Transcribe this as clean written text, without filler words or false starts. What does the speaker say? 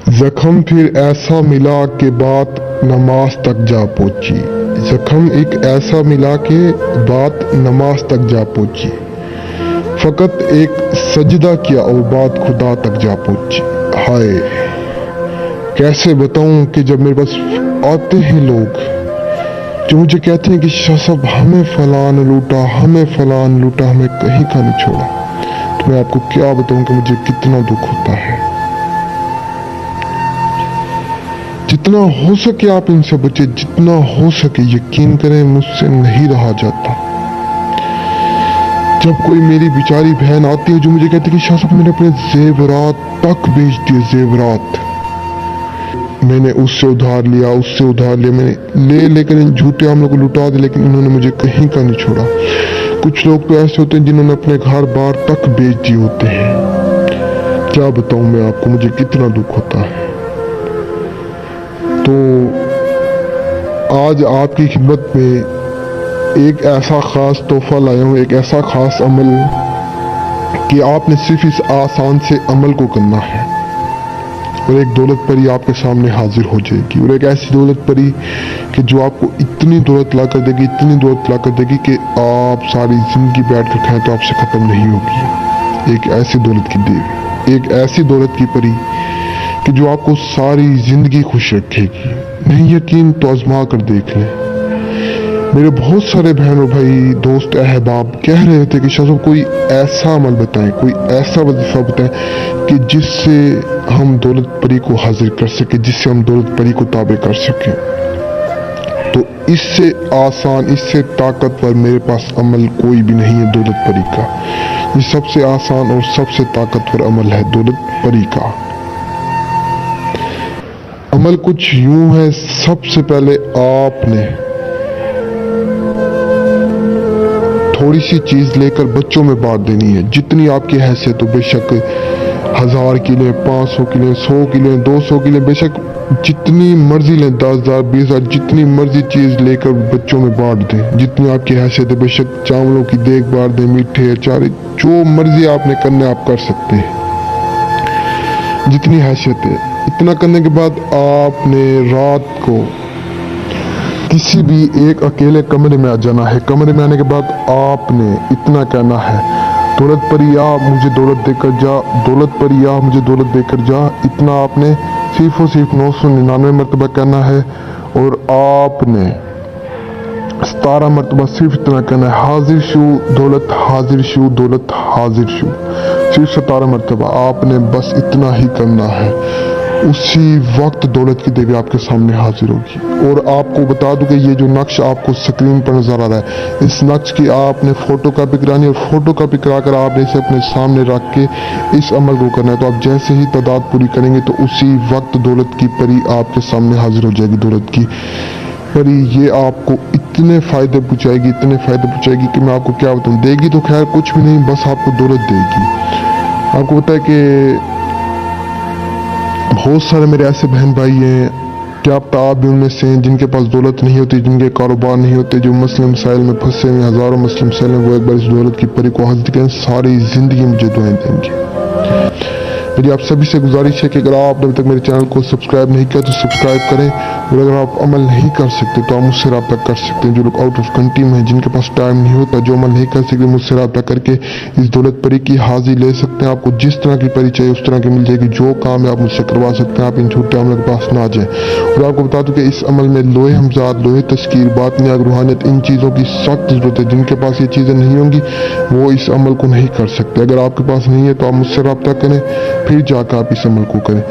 जख्म फिर ऐसा मिला कि बात नमाज तक जा पहुंची। जख्म एक ऐसा मिला कि बात नमाज तक जा पहुंची। फकत एक सजदा किया और बात खुदा तक जा पहुंची। हाय, कैसे बताऊं कि जब मेरे पास आते हैं लोग जो मुझे कहते हैं कि शाह साहब हमें फलान लूटा, हमें फलान लूटा, हमें कहीं का नहीं छोड़ा, तो मैं आपको क्या बताऊं कि मुझे कितना दुख होता है। जितना हो सके आप इनसे बचे, जितना हो सके। यकीन करें मुझसे नहीं रहा जाता। जब कोई मेरी बेचारी बहन आती है जो मुझे कहती है कि शाह साहब मैंने अपने जेवरात तक बेच दिए, जेवरात मैंने उससे उधार लिया, उससे उधार लिया, मैंने लेकर इन झूठे आमलों को लुटा दिया, लेकिन इन्होंने मुझे कहीं का नहीं छोड़ा। कुछ लोग तो ऐसे होते हैं जिन्होंने अपने घर बार तक बेच दिए होते हैं। क्या बताऊं मैं आपको, मुझे कितना दुख होता है। तो आज आपकी खिदमत में एक ऐसा खास तोहफा लाया हूँ, एक ऐसा खास अमल कि आपने सिर्फ इस आसान से अमल को करना है और एक दौलत परी आपके सामने हाजिर हो जाएगी। और एक ऐसी दौलत परी कि जो आपको इतनी दौलत ला कर देगी, इतनी दौलत ला कर देगी कि आप सारी जिंदगी बैठ कर खाएं तो आपसे खत्म नहीं होगी। एक ऐसी दौलत की देवी, एक ऐसी दौलत की परी कि जो आपको सारी जिंदगी खुश रखेगी। नहीं यकीन तो आजमा कर देख लें। मेरे बहुत सारे बहनों भाई दोस्त अहबाब कह रहे थे कि शाह साहब कोई ऐसा अमल बताएं, कोई ऐसा वजीफा बताएं कि जिससे हम दौलत परी को हाजिर कर सके, जिससे हम दौलत परी को ताबे कर सके। तो इससे आसान, इससे ताकतवर मेरे पास अमल कोई भी नहीं है दौलत परी का। ये सबसे आसान और सबसे ताकतवर अमल है दौलत परी का। अमल कुछ यूं है, सबसे पहले आपने थोड़ी सी चीज लेकर बच्चों में बांट देनी है। जितनी आपकी हैसियत हो, बेशक 1000 की लें, 500 की लें, 100 की लें, 200 की लें, बेशक जितनी मर्जी लें, 10,000, 20,000, जितनी मर्जी चीज लेकर बच्चों में बांट दें। जितनी आपकी हैसियत है, बेशक चावलों की देग बांट दें, मीठे अचार, जो मर्जी आपने करना आप कर सकते हैं, जितनी हैसियत है। इतना करने के बाद आपने रात को किसी भी एक अकेले कमरे में आ जाना है। कमरे में आने के बाद आपने इतना कहना है, दौलत परिया मुझे दौलत देकर जा, दौलत परिया मुझे दौलत देकर जा। इतना आपने सिर्फ और सिर्फ 999 मरतबा कहना है। और आपने 17 मरतबा सिर्फ इतना कहना है, हाजिर शू दौलत, हाजिर शू दौलत, हाजिर शू। सिर्फ 17 मरतबा आपने बस इतना ही करना है। उसी वक्त दौलत की देवी आपके सामने हाजिर होगी। और आपको बता दूं कि ये जो नक्श आपको स्क्रीन पर नजर आ रहा है, इस नक्श की आपने फोटो कॉपी करानी है और फोटो कॉपी कराकर आपने इसे अपने सामने रख के इस अमल को करना है। तो आप जैसे ही तादाद पूरी करेंगे तो उसी वक्त दौलत की परी आपके सामने हाजिर हो जाएगी। दौलत की परी ये आपको इतने फायदे पहुंचाएगी, इतने फायदे पहुंचाएगी कि मैं आपको क्या बताऊं। देगी तो खैर कुछ भी नहीं, बस आपको दौलत देगी। आपको पता है कि बहुत सारे मेरे ऐसे बहन भाई हैं, क्या पता आप भी उनमें से हैं, जिनके पास दौलत नहीं होती, जिनके कारोबार नहीं होते, जो मसले मसाइल में फंसे हुए, हजारों मसले मसाइल में, वो एक बार इस दौलत की परी को हाजिर करें, सारी जिंदगी मुझे दुआएं देंगे। मेरी आप सभी से गुजारिश है कि अगर आपने अभी तक मेरे चैनल को सब्सक्राइब नहीं किया तो सब्सक्राइब करें। और अगर आप अमल नहीं कर सकते तो आप मुझसे रब्ता कर सकते हैं। जो लोग आउट ऑफ कंट्री में हैं, जिनके पास टाइम नहीं होता, जो अमल नहीं कर सकते, मुझसे रब्ता करके इस दौलत परी की हाजिर ले सकते हैं। आपको जिस तरह की परी चाहिए उस तरह की मिल जाएगी। जो काम है आप मुझसे करवा सकते हैं, आप इन झूठे अमलों के पास ना जाएं। और आपको बता दूं कि इस अमल में लोहे हमजाद, लोहे तस्कीर, बातनियाग, रूहानियत, इन चीज़ों की सख्त जरूरत है। जिनके पास ये चीज़ें नहीं होंगी वो इस अमल को नहीं कर सकते। अगर आपके पास नहीं है तो आप मुझसे रब्ता करें, फिर जाकर आप इस अमल को करें।